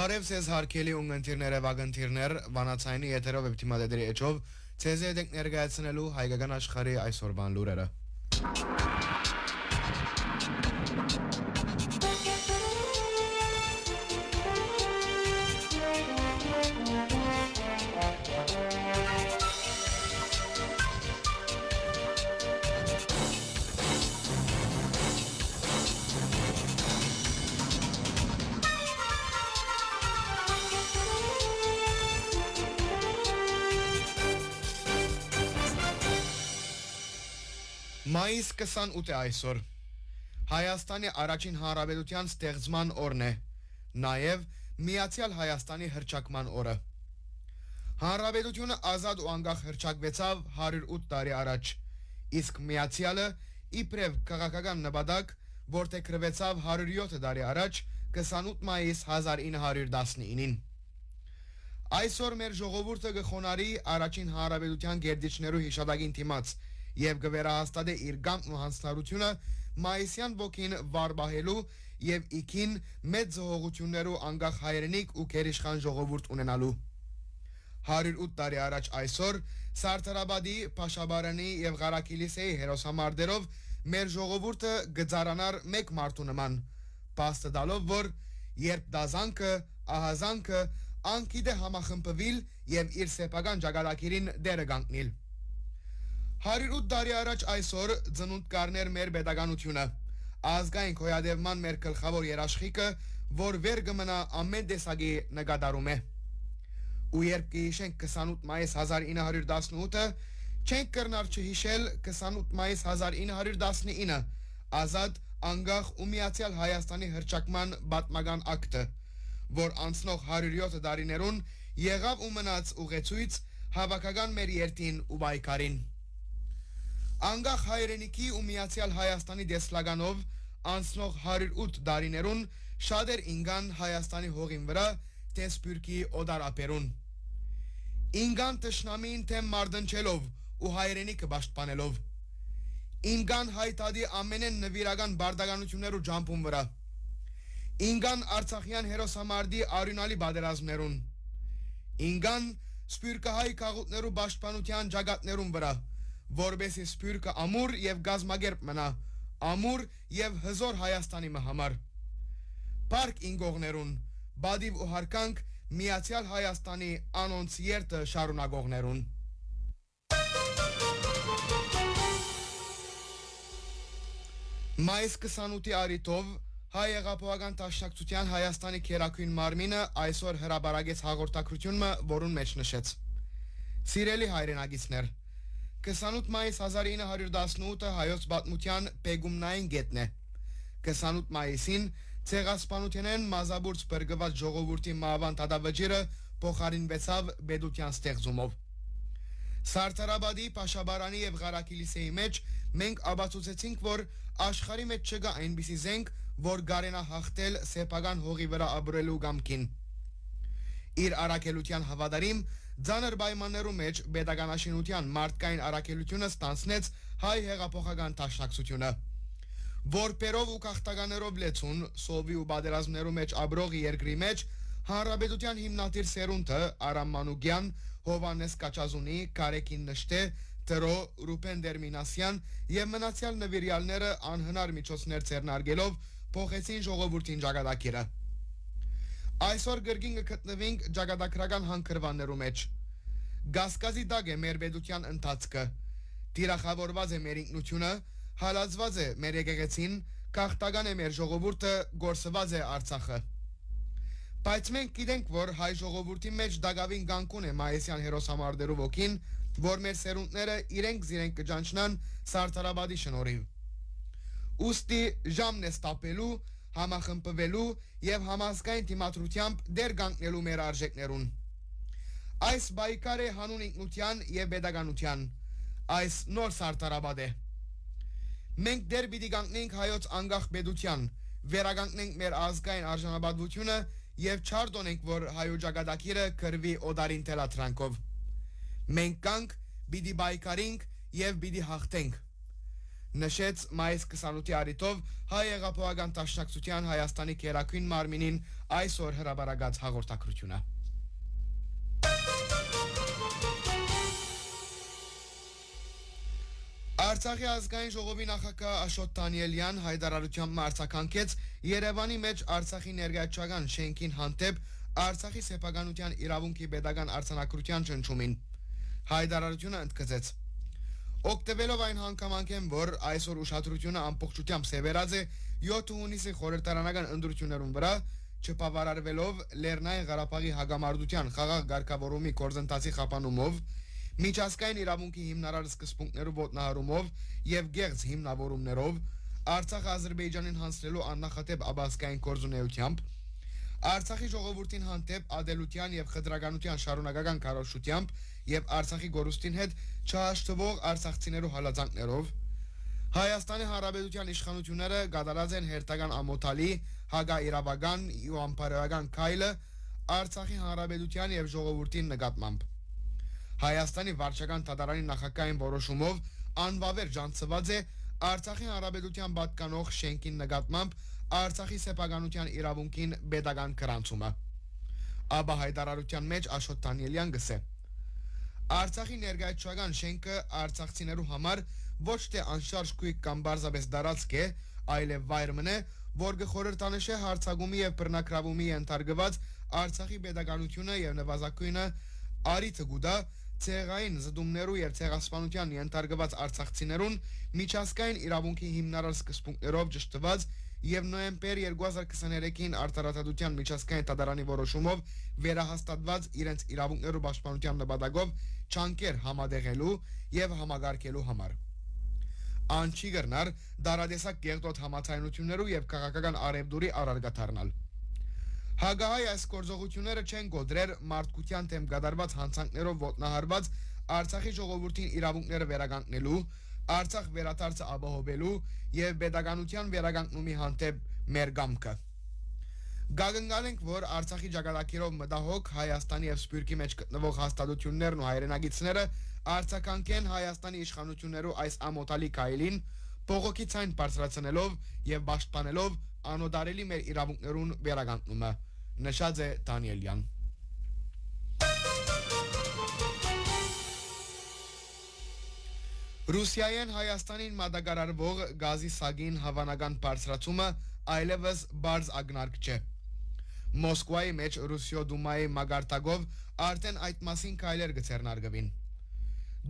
Բարև ձեզ հարգելի ունգընտիրներ եւ ագընտիրներ, վանացայինի եթերով եւ թիմադեդերի էջով ցեզ եք ներկայացնելու հայկական աշխարհի այսօրվան լուրերը։ Մայիս 28 է այսօր։ Հայաստանի առաջին հանրապետության ստեղծման օրն է, նաև Միացյալ Հայաստանի հռչակման օրը։ Հանրապետությունը ազատ ու անկախ հռչակվեցավ 108 տարի առաջ, իսկ Միացյալը իբրև քաղաքական նպատակ որդեգրվեցավ 107 տարի առաջ 28 մայիս 1919-ին։ Այսօր մեր ժողովուրդը կխոնարհի առաջին հանրապետության գերդիչներու հիշատակին դիմաց եւ կվերահաստատե իր գանքն ու հանձնարարությունը մայիսյան ոգին վարբահելու եւ իքին մեծ զոհողություններու անկախ հայրենիք ու գերիշխան ժողովուրդ ունենալու։ 108 տարի առաջ այսօր Սարդարաբադի, Փաշաբարանի եւ Ղարաքիլիսեի հերոսամարտերով մեր ժողովուրդը գծարանար մեկ մարդու նման, փաստը տալով, որ երբ դազանքը, ահազանքը անկիդե համախմբվիլ եւ իր սեփական ճակատագիրին դերը կանգնիլ։ 108 տարի առաջ այսօր ծնունդ կառներ մեր պետականությունը, ազգային գոյատևման մեր գլխավոր երաշխիքը, որ վեր կմնա ամեն տեսակի նկատառում է։ Ու երբ կհիշենք 28 մայիս 1918-ը, չենք կրնար չհիշել 28 մայիս 1919-ը, ազատ, անկախ ու միացյալ Հայաստանի հռչակման պատմական ակտը, որ անցնող 107 տարիներուն եղավ ու մնաց ուղեցույց հավաքական մեր երթին ու պայքարին։ Անկախ հայրենիքի ու միացյալ Հայաստանի դեսլականով անցնող 108 տարիներուն շատեր ինգան Հայաստանի հողին վրա թե սփյուռքի օդարապերուն։ Ինգան տշնամին թե մարդնչելով ու հայրենիքը պաշտպանելով։ Ինգան հայտադի ամենեն նվիրական բարդականություններու ջամփուն վրա։ Ինգան Արցախյան հերոսամարտի արյունալի պատերազմներուն։ Ինգան սփյուռքահայ քաղաքներու պաշտպանության ճակատներուն վրա, որբեսի սփյուռքը ամուր եւ գազմագերբ մնա, ամուր եւ հզոր Հայաստանի համար։ Պարկ ինգողներուն, բադիվ ու հարկանք միացյալ Հայաստանի անոնց երթը շարունակողներուն։ Մայիս 28-ի արիթով Հայ Հեղափոխական Դաշնակցության Հայաստանի քերակույն մարմինը այսօր հրապարակեց հաղորդակցությունը, որուն մեջ նշեց. Սիրելի հայրենագիտներ, 28 մայիս 1918-ը հայոց պատմության պեգումնային գետն է։ 28 մայիսին ցեղասպանութենեն մազաբուրց բրգված ժողովրդի մահվան դատավճիռը փոխարինվեցավ բեդության ստեղծումով։ Սարդարաբադի, Փաշաբարանի եւ Ղարաքիլիսեի մեջ մենք ապացուցեցինք, որ աշխարհի մեջ չկա այնպիսի զենք, որ գարենա հաղթել սեփական հողի վրա ապրելու գամքին։ Իր առաքելության հավատարիմ ձանր պայմաններու մեջ պետականաշինության մարդկային առաքելությունը ստանցնեց Հայ Հեղափոխական Դաշնակցությունը։ Որպերով ու քաղաքականերով լեցուն սովի ու պատերազմներու մեջ ապրող երկրի մեջ Հանրապետության հիմնադիր սերունդը Արամ Մանուկյան, Հովանես Կաչազունի, Կարեկին Նշտե, Տրո, Ռուբեն Դերմինասյան եւ մնացյալ նվիրյալները անհնար միջոցներ ձեռնարկելով փոխեցին ժողովրդին ճակատագիրը։ Այսօր գրգին կգտնվենք ճակատագրական հանքրվաններու մեջ։ Գասկազի դակ է մեր պետության ընթացքը, տիրախավորված է մեր ինքնությունը, հալածված է մեր եկեղեցին, քաղաքական է մեր ժողովուրդը, գործված է Արցախը։ Բայց մենք գիտենք, որ հայ ժողովրդի մեջ դակավին գանկուն է մայիսյան հերոսամարտերու ոգին, որ մեր սերունդները իրենք զիրենք կճանչնան Սարդարաբադի շնորհիվ։ Ուստի ժամն է ստապելու, համախմբվելու եւ համազգային դիմադրությամբ դեր կանգնելու մեր արժեքներուն։ Այս պայքարը հանուն ինքնության եւ pedagogiության, այս նոր Սարդարաբադ է։ Մենք դեր պիտի կանգնենք հայոց անկախ պետության, վերականգնենք մեր ազգային արժանապատվությունը եւ չարդոնենք, որ հայոց ճակատագիրը կրվի օդարին թելաթրանքով։ Մենք կանք պիտի պայքարենք եւ պիտի հաղթենք։ Նշեց մայիս 28-ի առիթով հայ հեղափոխական դաշնակցության Հայաստանի գերագույն մարմինին այսօր հրապարակած հաղորդակցությունը։ Արցախի ազգային ժողովի նախագահ Աշոտ Դանիելյան հայտարարությամբ արձագանքեց Երևանի մեջ Արցախի ներկայացուցչական շենքին հանդեպ Արցախի սեփականության իրավունքի pedagogan արձանագրության ճնշումին։ Հայտարարությունը ընդգծեց. Օգտվելով այն հանգամանքեն, որ այսօր ուշադրությունը ամբողջությամբ սևեռած է 7 հունիսի խորհրդարանական ընտրություններուն վրա, չբավարարվելով Լեռնային Ղարաբաղի հագամարտության խաղաղ ղեկավարումի կորզընթացի խափանումով, միջազգային իրավունքի հիմնարար սկզբունքներով ոտնահարումով եւ գեղձ հիմնավորումներով Արցախը Ադրբեջանին հանձնելու աննախադեպ աբասկային կորզունեությամբ Արցախի ժողովրդին հանդեպ ադելության եւ խտրականության շարունակական քարոզությամբ եւ Արցախի գորուստին հետ չհաշտվող արցախցիներու հալածանքներով Հայաստանի Հանրապետության իշխանությունները գդարած են հերթական ամոթալի հագաիրավական ու անպարոյական քայլը Արցախի Հանրապետության եւ ժողովրդի նկատմամբ Հայաստանի վարչական դատարանի նախագահային որոշումով անվավեր ջանցված է Արցախի Հանրապետության պատկանող շենքին նկատմամբ Արցախի սեփականության իրավունքին pedagogan քրանցումը։ Աբա հայտարարության մեջ Աշոտ Դանիելյան գսե. Արցախի ներկայացուցչական շենքը արցախցիներու համար ոչ թե անշարժ քույք կամ բարձաբես դարածք է, այլև վայր մնե, որ գխորհրդանշե հարցագումի եւ բռնակրավումի ենթարկված Արցախի pedagoganությունը եւ նվազագույնը արիթը գուդա ցեղային զդումներու եւ ցեղասպանության ենթարկված արցախցիներուն միջազգային իրավունքի հիմնարար սկզբունքներով ճշտված եւ նոյեմբեր 2023-ին արտարադատության միջազգային դատարանի որոշումով վերահաստատված իրենց իրավունքներու պաշտպանության նպատակով չանկեր համադեղելու եւ համագարկելու համար։ Անչի գրնար դարադեսակ գեղտոտ համացայնություններու եւ քաղաքական արևդուրի առարգաթարնալ։ Հագահայ այս գործողությունները չեն գոդրեր մարդկության դեմ գդարված հանցանքներով ոտնահարված Արցախի ժողովրդին իրավունքները վերականգնելու, Արցախ վերադարձը ապահովելու եւ pedagoganության վերականգնումի հանդեպ մեր կամքը։ Գագնգալ ենք, որ Արցախի ճակատագիրով մտահոգ Հայաստանի եւ Սփյուռքի մեջ գտնվող հաստատություններն ու հայրենագիցները արձագանքեն Հայաստանի իշխանություններու այս ամոթալի քայլին, փողոքի ցայն բարձրացնելով եւ պաշտպանելով անօդարելի մեր իրավունքներուն վերականգնումը։ Նշած է Դանիելյան։ Ռուսիայեն Հայաստանին մատակարարվող գազի սագին հավանական բարձրացումը այլևս բարձ ակնարկ չէ։ Մոսկվայի մեջ Ռուսիո Դումայի մագարտակով արդեն այդ մասին քայլեր գցեռնարգվին։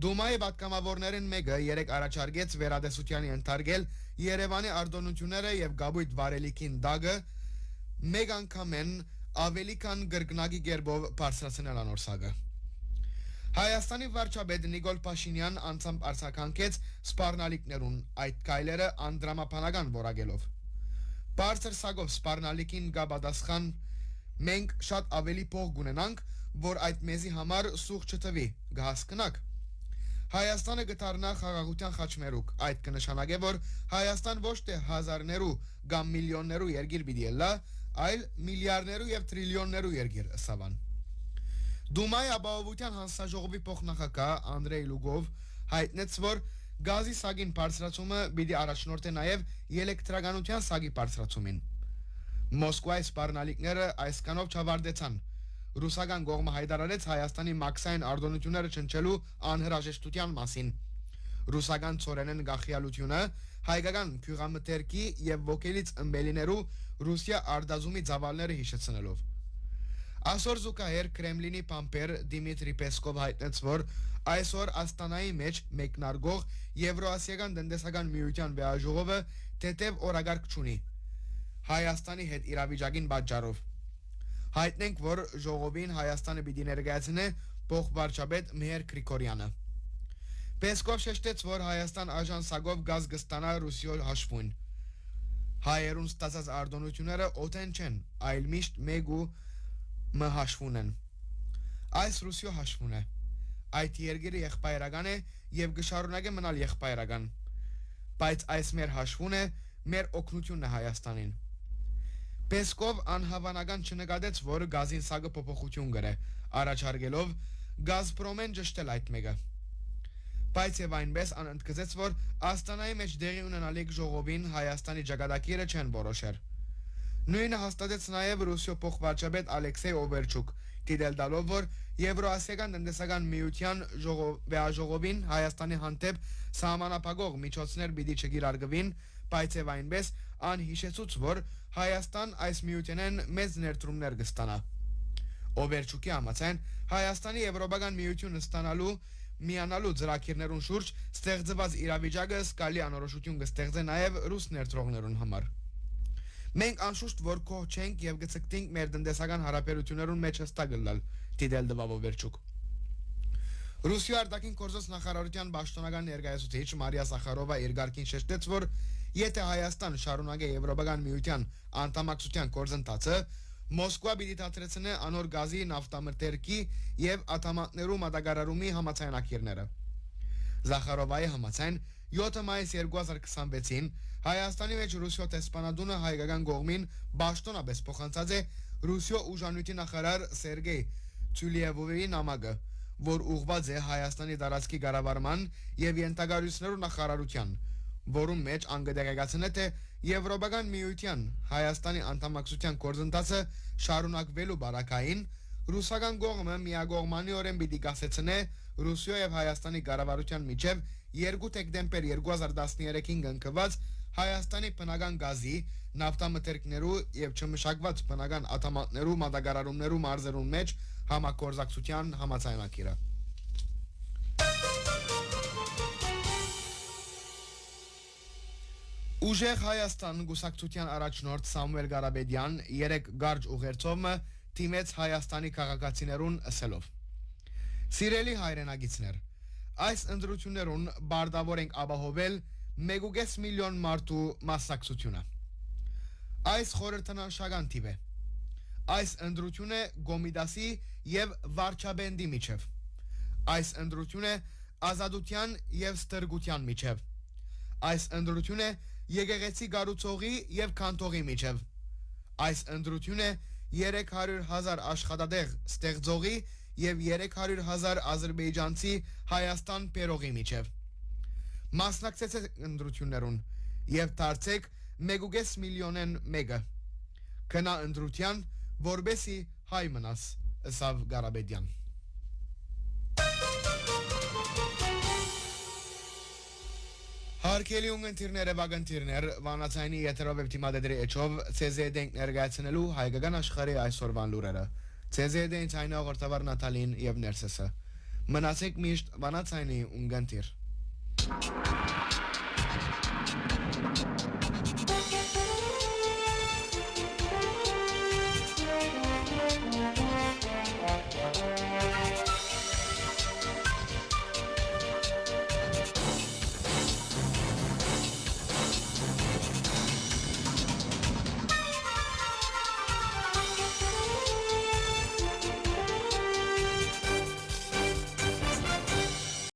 Դումայի պատգամավորներին մեկը երեք առաջարկեց վերադեսության ենթարկել Երևանի արտոնությունները եւ Գաբույթ վարելիքին դագը մեկ անգամեն ավելի քան գրգնակի գերբով բարձրացնել անորսակը։ Հայաստանի վարչապետ Նիկոլ Փաշինյան անցամբ արձագանքեց սպառնալիքներուն այդ քայլերը անդրամապանական որակելով։ Բարձր սագով սպառնալիքին գա պատասխան մենք շատ ավելի փող կունենանք, որ այդ մեզի համար սուղ չթվի, կհասկնաք։ Հայաստանը գտարնա խաղաղության խաչմերուկ, այդ կնշանակե, որ Հայաստան ոչ թե հազարներու կամ միլիոններու երկիր պիտի ելլա, այլ միլիարդներու եւ տրիլիոններու երկիր ըսավան։ Դումայի ապահովության հանձնաժողովի փոխնախագահ Անդրեյ Լուգով հայտնեց, որ գազի սագին բարձրացումը պիտի առաջնորդե նաեւ էլեկտրականության սագի բարձրացումին։ Մոսկվայի սպառնալիքները այսքանով չավարտեցան։ Ռուսական կողմը հայտարարեց Հայաստանի մաքսային արտոնությունները չնչելու անհրաժեշտության մասին։ Ռուսական ծորենեն գախյալությունը հայկական քյուղամթերքի եւ ոգելից ըմբելիներու Ռուսիա արտազումի ծավալները հիշեցնելով։ Այսօր զուգահեռ Կրեմլինի պամպեր Դիմիտրի Պեսկով հայտնեց, որ այսօր Աստանայի մեջ մեկնարկող Եվրոասիական տնտեսական միության վեաժողովը թեթև օրագարկ չունի Հայաստանի հետ իրավիճակին պատճառով։ Հայտնենք, որ ժողովին Հայաստանը պիտի ներկայացնե փոխվարչապետ Մեհեր Գրիգորյանը։ Պեսկով շեշտեց, որ Հայաստան աժանսագով գազ կստանա Ռուսիո հաշվուն։ Հայերուն ստացած արտոնությունները օտեն չեն, այլ միշտ մեկ ու մ հաշվուն են։ Այս Ռուսիո հաշվուն է։ Այդ երկիրը եղբայրական է եւ կշարունակե մնալ եղբայրական։ Բայց այս մեր հաշվուն է, մեր օգնությունն է Հայաստանին։ Պեսկով անհավանական չնկատեց, որ գազին սագը փոփոխություն գրե, առաջարկելով Գազպրոմեն ճշտել այդ մեկը։ Բայց եւ այնպես անընդգծեց, որ Աստանայի մեջ դեղի ունենալիք ժողովին Հայաստանի ճակատագիրը չեն որոշեր։ Նույնը հաստատեց նաև Ռուսիո փոխվարչապետ Ալեքսեյ Օվերչուկ, դիտել տալով, որ Եվրոասիական տնտեսական միության ժողովին Հայաստանի հանդեպ սահմանափակող միջոցներ պիտի չկիրառվին, բայց եւ այնպես անհիշեցուց, որ Հայաստան այս միութենեն մեծ ներդրումներ կստանա։ Օվերչուկի համաձայն Հայաստանի Եվրոպական միություն ստանալու միանալու ծրագիրներուն շուրջ ստեղծված իրավիճակը սկալի անորոշություն կստեղծե նաև ռուս ներդրողներուն համար։ Մենք անշուշտ որ կողմ չենք եւ գցկտենք մեր տնտեսական հարաբերություններուն մեջ հստակ լալ, դիտել տվավ Օվերչուկ։ Ռուսիա արտաքին գործոս նախարարության պաշտոնական ներկայացուցիչ Մարիա Սախարովա իր գարկին շեշտեց, որ եթե Հայաստան շարունակե Եվրոպական միության անդամակցության գործընթացը, Մոսկվա պիտի դադարեցնե անոր գազի նավթամթերքի եւ ատամատներու մատակարարումի համաձայնագիրները։ Զախարովայի համաձայն 7 մայիս 2026-ին Հայաստանի մեջ Ռուսիո տեսփանադունը հայկական կողմին պաշտոնապես փոխանցած է Ռուսիո ուժանույթի նախարար Սերգեյ Ցուլիևովի նամակը, որ ուղղված է Հայաստանի տարածքի կառավարման եւ յենթագարություններու նախարարության, որում մեջ անգդեղեկացնե թե Եվրոպական միության Հայաստանի անդամակցության գործընթացը շարունակվելու բարակային ռուսական կողմը միակողմանիորեն պիտի կասեցնե Ռուսիո եւ Հայաստանի կառավարության միջև 2 դեկտեմբեր 2013-ին կնքված Հայաստանի բնական գազի, նավթամթերքներու եւ չմշակված բնական ատամատներու մատակարարումներու մարզերուն մեջ համագործակցության համաձայնագիրը։ Ուժեղ Հայաստան գուսակցության առաջնորդ Սամուել Ղարաբեդյան երեք գարջ ուղերձով թիմեց Հայաստանի քաղաքացիներուն ասելով. Սիրելի հայրենագիցներ, այս ընտրություններուն բարդավոր ենք ապահովել 1.5 միլիոն մարդու մասնակցությունը։ Այս խորհրդանշական թիվ է։ Այս ընտրությունը Գոմիդասի եւ Վարչաբենդի միջև։ Այս ընտրությունը ազատության եւ ստրգության միջև։ Այս ընտրությունը եկեղեցի գառուցողի եւ քանթողի միջև։ Այս ընտրությունը 300,000 աշխատատեղ ստեղծողի եւ 300,000 ադրբեջանցի Հայաստան բերողի միջև։ Մասնակցեցեք ընտրություններուն եւ դարձեք 1.5 միլիոնեն մեկը։ Կնա ընտրության, որբեսի հայ մնաս, ըսավ Ղարաբեդյան։ Հարկելի ունգընթիրները վագընթիրներ վանացայնի եթերով և թիմադեդրի էչով CZD-ենք ներգայացնելու հայկական աշխարհի այսօրվան լուրերը։ CZD-ին ցայնը ողորտավար Նատալին և Ներսեսը։ Մնացեք միշտ վանացայնի ունգընթիր։